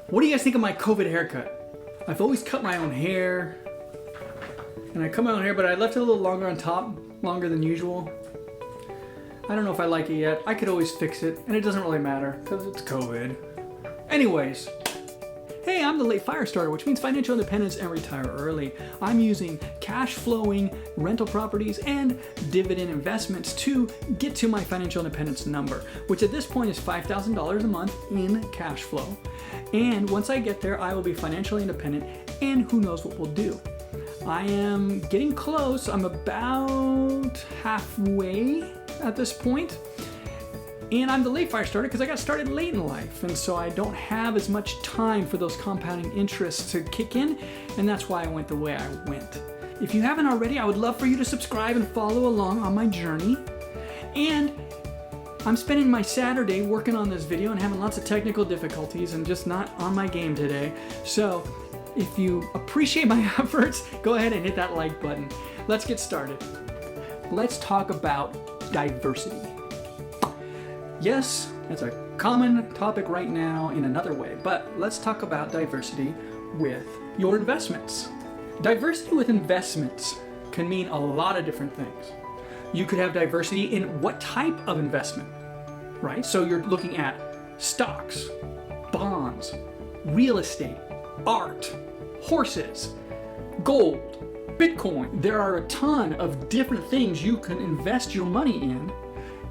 What do you guys think of my COVID haircut? I've always cut my own hair. And I cut my own hair, but I left it a little longer on top, longer than usual. I don't know if I like it yet. I could always fix it, and it doesn't really matter, because it's COVID. Anyways. Hey, I'm the late fire starter, which means financial independence and retire early. I'm using cash flowing rental properties and dividend investments to get to my financial independence number, which at this point is $5,000 a month in cash flow. And once I get there, I will be financially independent, and who knows what we'll do. I am getting close. I'm about halfway at this point. And I'm the late fire starter because I got started late in life, and so I don't have as much time for those compounding interests to kick in, and that's why I went the way I went. If you haven't already, I would love for you to subscribe and follow along on my journey. And I'm spending my Saturday working on this video and having lots of technical difficulties and just not on my game today. So if you appreciate my efforts, go ahead and hit that like button. Let's get started. Let's talk about diversity. Yes, that's a common topic right now in another way, but let's talk about diversity with your investments. Diversity with investments can mean a lot of different things. You could have diversity in what type of investment, right? So you're looking at stocks, bonds, real estate, art, horses, gold, Bitcoin. There are a ton of different things you can invest your money in,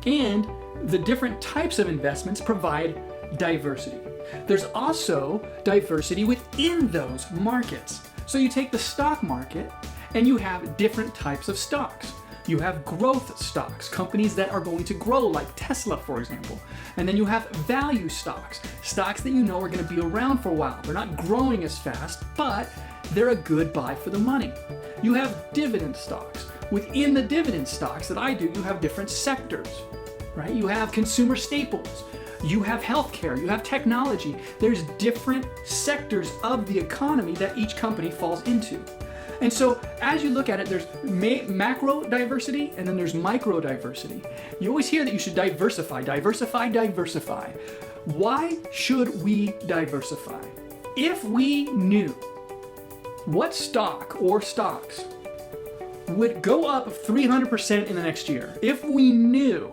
and the different types of investments provide diversity. There's also diversity within those markets. So you take the stock market and you have different types of stocks. You have growth stocks, companies that are going to grow, like Tesla, for example. And then you have value stocks, stocks that you know are going to be around for a while. They're not growing as fast, but they're a good buy for the money. You have dividend stocks. Within the dividend stocks that I do, you have different sectors. Right? You have consumer staples, you have healthcare, you have technology. There's different sectors of the economy that each company falls into. And so as you look at it, there's macro diversity and then there's micro diversity. You always hear that you should diversify, diversify, diversify. Why should we diversify? If we knew what stock or stocks would go up 300% in the next year, if we knew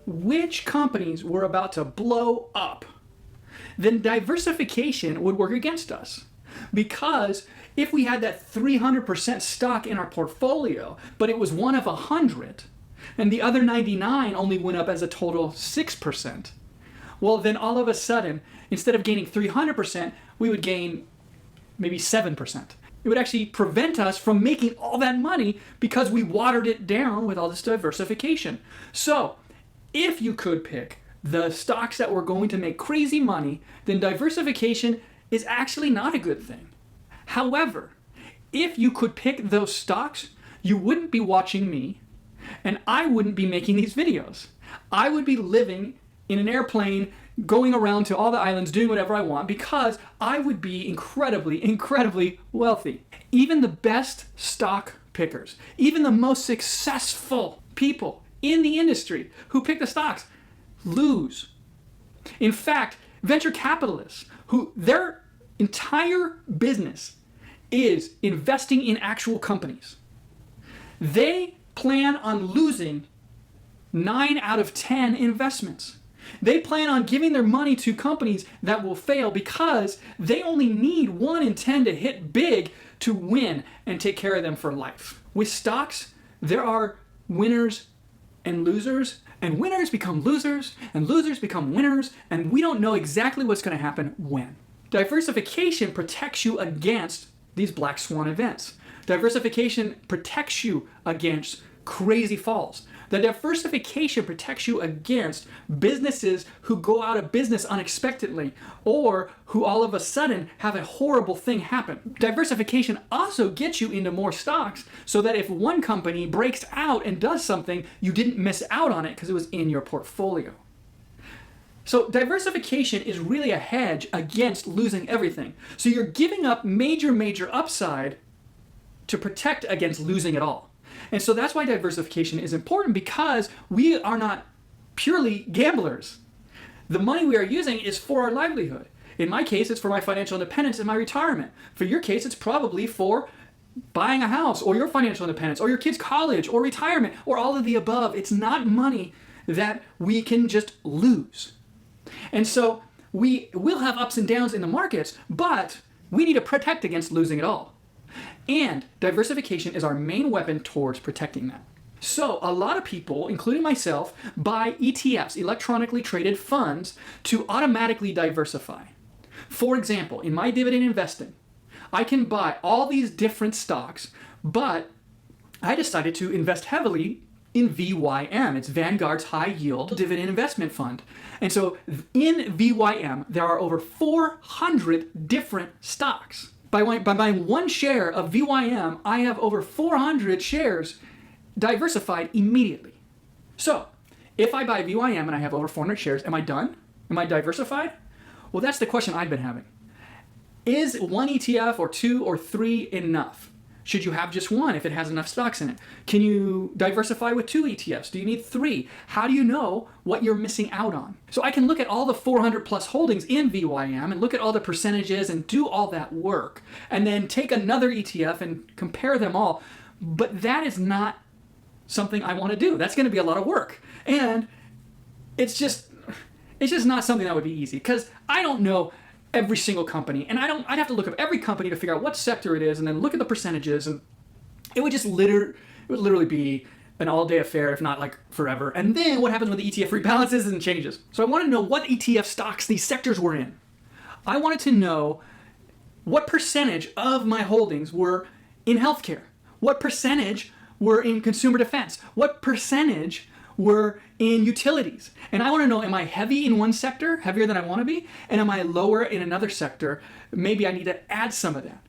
which companies were about to blow up, then diversification would work against us. Because if we had that 300% stock in our portfolio, but it was one of 100, and the other 99 only went up as a total 6%, well, then all of a sudden, instead of gaining 300%, we would gain maybe 7%. It would actually prevent us from making all that money because we watered it down with all this diversification. So, if you could pick the stocks that were going to make crazy money, then diversification is actually not a good thing. However, if you could pick those stocks, you wouldn't be watching me, and I wouldn't be making these videos. I would be living in an airplane, going around to all the islands, doing whatever I want, because I would be incredibly, incredibly wealthy. Even the best stock pickers, even the most successful people in the industry who pick the stocks lose. In fact, venture capitalists who their entire business is investing in actual companies, they plan on losing 9 out of 10 investments. They plan on giving their money to companies that will fail because they only need 1 in 10 to hit big to win and take care of them for life. With stocks, there are winners and losers, and winners become losers, and losers become winners, and we don't know exactly what's going to happen when. Diversification protects you against these black swan events. Diversification protects you against crazy falls. The diversification protects you against businesses who go out of business unexpectedly or who all of a sudden have a horrible thing happen. Diversification also gets you into more stocks so that if one company breaks out and does something, you didn't miss out on it because it was in your portfolio. So diversification is really a hedge against losing everything. So you're giving up major upside to protect against losing it all. And so that's why diversification is important, because we are not purely gamblers. The money we are using is for our livelihood. In my case, it's for my financial independence and my retirement. For your case, it's probably for buying a house or your financial independence or your kids' college or retirement or all of the above. It's not money that we can just lose. And so we will have ups and downs in the markets, but we need to protect against losing it all. And diversification is our main weapon towards protecting that. So a lot of people, including myself, buy ETFs, electronically traded funds, to automatically diversify. For example, in my dividend investing, I can buy all these different stocks, but I decided to invest heavily in VYM. It's Vanguard's High Yield Dividend Investment Fund. And so in VYM, there are over 400 different stocks. By buying one share of VYM, I have over 400 shares diversified immediately. So if I buy VYM and I have over 400 shares, am I done? Am I diversified? Well, that's the question I've been having. Is one ETF or two or three enough? Should you have just one if it has enough stocks in it? Can you diversify with two ETFs? Do you need three? How do you know what you're missing out on? So I can look at all the 400 plus holdings in VYM and look at all the percentages and do all that work and then take another ETF and compare them all. But that is not something I want to do. That's going to be a lot of work. And it's just not something that would be easy because I don't know every single company, and I'd have to look up every company to figure out what sector it is, and then look at the percentages, and it would literally be an all-day affair, if not like forever. And then what happens when the ETF rebalances and changes? So I wanted to know what ETF stocks these sectors were in. I wanted to know what percentage of my holdings were in healthcare, what percentage were in consumer defense, what percentage were in utilities. And I want to know, am I heavy in one sector, heavier than I want to be? And am I lower in another sector? Maybe I need to add some of that.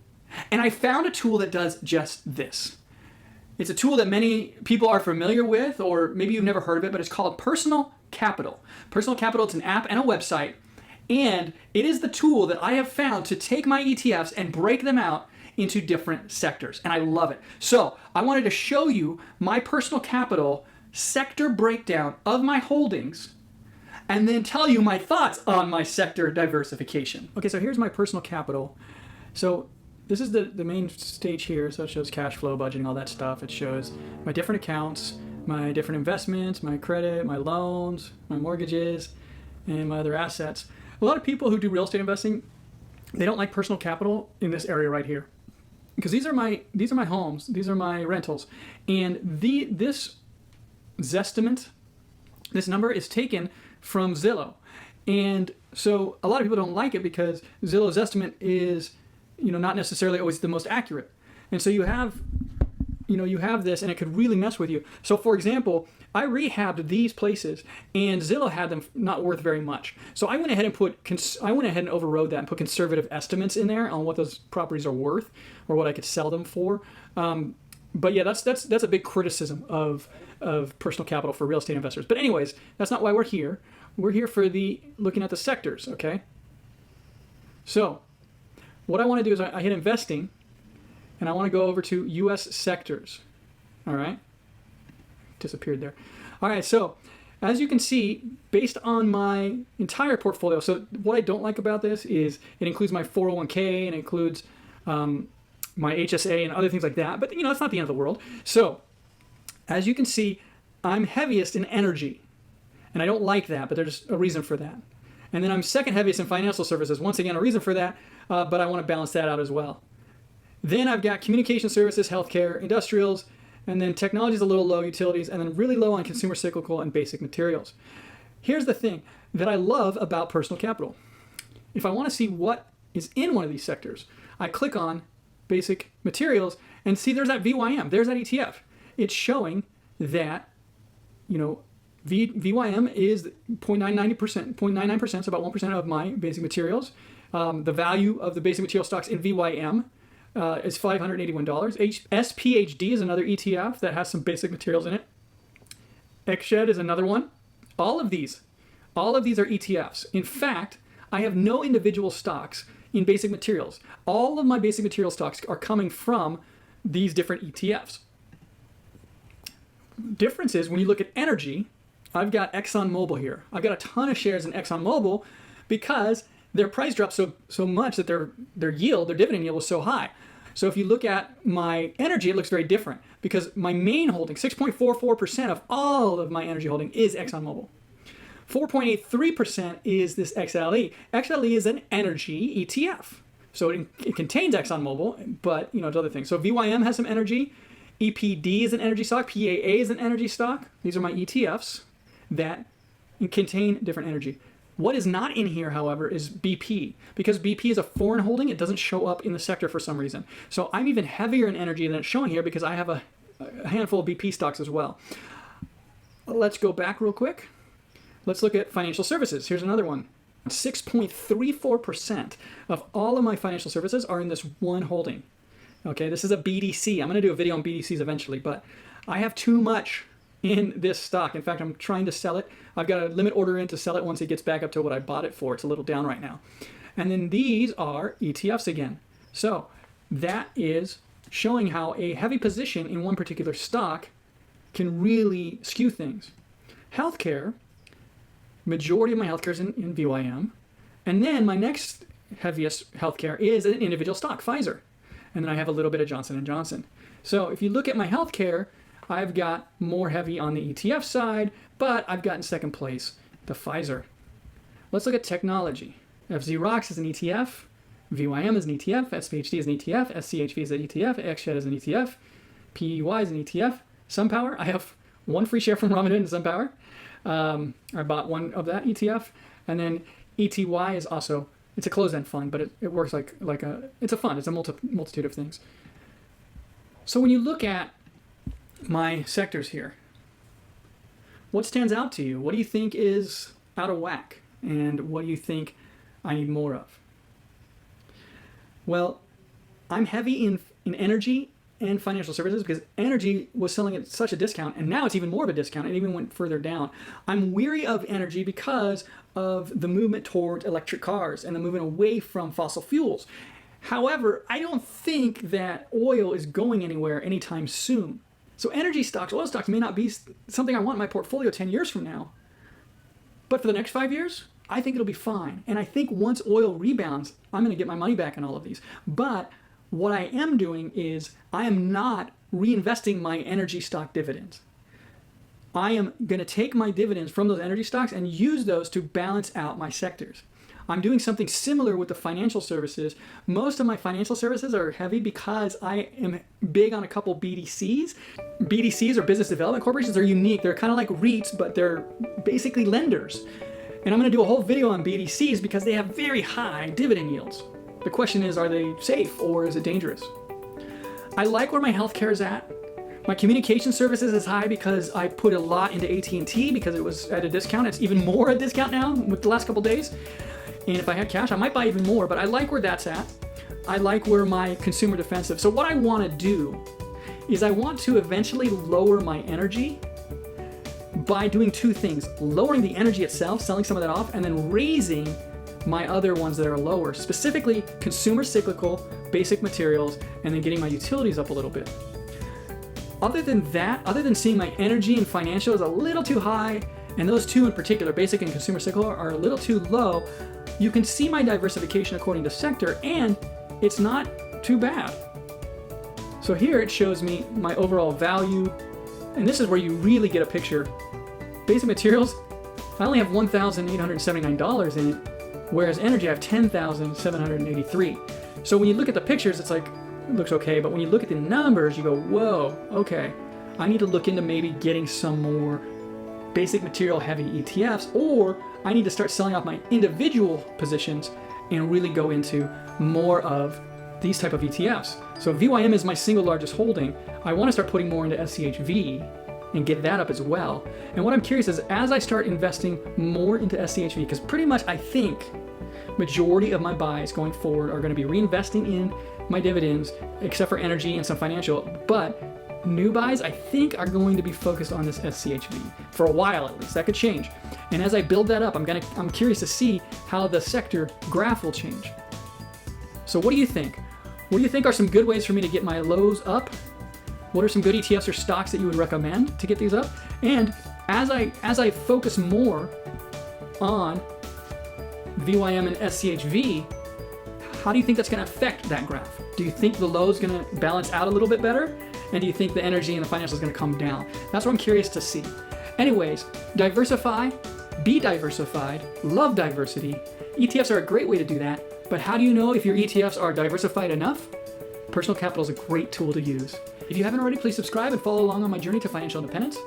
And I found a tool that does just this. It's a tool that many people are familiar with, or maybe you've never heard of it, but it's called Personal Capital. Personal Capital, it's an app and a website, and it is the tool that I have found to take my ETFs and break them out into different sectors, and I love it. So I wanted to show you my Personal Capital sector breakdown of my holdings and then tell you my thoughts on my sector diversification. Okay, so here's my Personal Capital. So this is the main stage here. So it shows cash flow, budgeting, all that stuff. It shows my different accounts, my different investments, my credit, my loans, my mortgages, and my other assets. A lot of people who do real estate investing, they don't like Personal Capital in this area right here, because these are my homes, these are my rentals, and this Zestimate, this number is taken from Zillow. And so a lot of people don't like it because Zillow's estimate is, not necessarily always the most accurate. And so you have this, and it could really mess with you. So for example, I rehabbed these places and Zillow had them not worth very much. So I went ahead and overrode that and put conservative estimates in there on what those properties are worth or what I could sell them for. But yeah, that's a big criticism of Personal Capital for real estate investors. But anyways, that's not why we're here. We're here for looking at the sectors, okay? So what I want to do is I hit investing, and I want to go over to U.S. sectors. All right? Disappeared there. All right, so as you can see, based on my entire portfolio, so what I don't like about this is it includes my 401k and it includes my HSA and other things like that. But, it's not the end of the world. So as you can see, I'm heaviest in energy. And I don't like that, but there's a reason for that. And then I'm second heaviest in financial services. Once again, a reason for that, but I want to balance that out as well. Then I've got communication services, healthcare, industrials, and then technology is a little low, utilities, and then really low on consumer cyclical and basic materials. Here's the thing that I love about Personal Capital. If I want to see what is in one of these sectors, I click on basic materials and see there's that VYM, there's that ETF. It's showing that, VYM is 0.99%, so about 1% of my basic materials. The value of the basic material stocks in VYM is $581. SPHD is another ETF that has some basic materials in it. XShed is another one. All of these are ETFs. In fact, I have no individual stocks in basic materials. All of my basic material stocks are coming from these different ETFs. Difference is when you look at energy, I've got ExxonMobil here. I've got a ton of shares in ExxonMobil because their price dropped so much that their dividend yield was so high. So if you look at my energy, it looks very different because my main holding, 6.44% of all of my energy holding is ExxonMobil. 4.83% is this XLE. XLE is an energy ETF. So it contains ExxonMobil, but it's other things. So VYM has some energy. EPD is an energy stock. PAA is an energy stock. These are my ETFs that contain different energy. What is not in here, however, is BP. Because BP is a foreign holding, it doesn't show up in the sector for some reason. So I'm even heavier in energy than it's showing here because I have a handful of BP stocks as well. Let's go back real quick. Let's look at financial services. Here's another one. 6.34% of all of my financial services are in this one holding. Okay, this is a BDC. I'm going to do a video on BDCs eventually, but I have too much in this stock. In fact, I'm trying to sell it. I've got a limit order in to sell it once it gets back up to what I bought it for. It's a little down right now. And then these are ETFs again. So that is showing how a heavy position in one particular stock can really skew things. Healthcare, majority of my healthcare is in VYM. And then my next heaviest healthcare is an individual stock, Pfizer. And then I have a little bit of Johnson & Johnson. So if you look at my healthcare, I've got more heavy on the ETF side, but I've got in second place the Pfizer. Let's look at technology. FZROX is an ETF, VYM is an ETF, SPHD is an ETF, SCHV is an ETF, XSHED is an ETF, PEY is an ETF. SunPower, I have one free share from Ramadan in SunPower. I bought one of that ETF. And then ETY is also, it's a closed-end fund, but it works it's a fund. It's a multitude of things. So when you look at my sectors here, what stands out to you? What do you think is out of whack? And what do you think I need more of? Well, I'm heavy in energy and financial services because energy was selling at such a discount, and now it's even more of a discount. It even went further down. I'm weary of energy because of the movement toward electric cars and the movement away from fossil fuels. However, I don't think that oil is going anywhere anytime soon. So energy stocks, oil stocks may not be something I want in my portfolio 10 years from now. But for the next 5 years, I think it'll be fine. And I think once oil rebounds, I'm going to get my money back on all of these. But what I am doing is I am not reinvesting my energy stock dividends. I am going to take my dividends from those energy stocks and use those to balance out my sectors. I'm doing something similar with the financial services. Most of my financial services are heavy because I am big on a couple BDCs. BDCs, or business development corporations, are unique. They're kind of like REITs, but they're basically lenders. And I'm going to do a whole video on BDCs because they have very high dividend yields. The question is, are they safe or is it dangerous? I like where my healthcare is at. My communication services is high because I put a lot into AT&T because it was at a discount. It's even more a discount now with the last couple days. And if I had cash, I might buy even more, but I like where that's at. I like where my consumer defensive. So what I want to do is I want to eventually lower my energy by doing two things: lowering the energy itself, selling some of that off, and then raising my other ones that are lower, specifically consumer cyclical, basic materials, and then getting my utilities up a little bit. Other than that, other than seeing my energy and financial is a little too high, and those two in particular, basic and consumer cyclical, are a little too low, you can see my diversification according to sector, and it's not too bad. So here it shows me my overall value, and this is where you really get a picture. Basic materials, I only have $1,879 in it, whereas energy I have $10,783. So when you look at the pictures, it's like, it looks okay, but when you look at the numbers, you go, whoa, okay, I need to look into maybe getting some more basic material heavy ETFs, or I need to start selling off my individual positions and really go into more of these type of ETFs. So VYM is my single largest holding. I want to start putting more into SCHV and get that up as well. And what I'm curious is, as I start investing more into SCHV, because pretty much I think majority of my buys going forward are going to be reinvesting in my dividends, except for energy and some financial, but new buys I think are going to be focused on this SCHV for a while at least. That could change. And as I build that up, I'm curious to see how the sector graph will change. So what do you think? What do you think are some good ways for me to get my lows up? What are some good ETFs or stocks that you would recommend to get these up? And as I focus more on VYM and SCHV, how do you think that's going to affect that graph? Do you think the low is going to balance out a little bit better? And do you think the energy and the financial is going to come down? That's what I'm curious to see. Anyways, diversify, be diversified, love diversity. ETFs are a great way to do that, but how do you know if your ETFs are diversified enough? Personal capital is a great tool to use. If you haven't already, please subscribe and follow along on my journey to financial independence.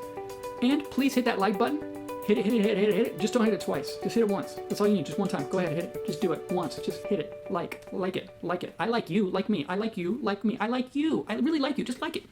And please hit that like button. Hit it. Just don't hit it twice. Just hit it once. That's all you need. Just one time. Go ahead, hit it. Just do it once. Just hit it. Like it. I like you, like me. I like you, like me. I like you. I really like you. Just like it.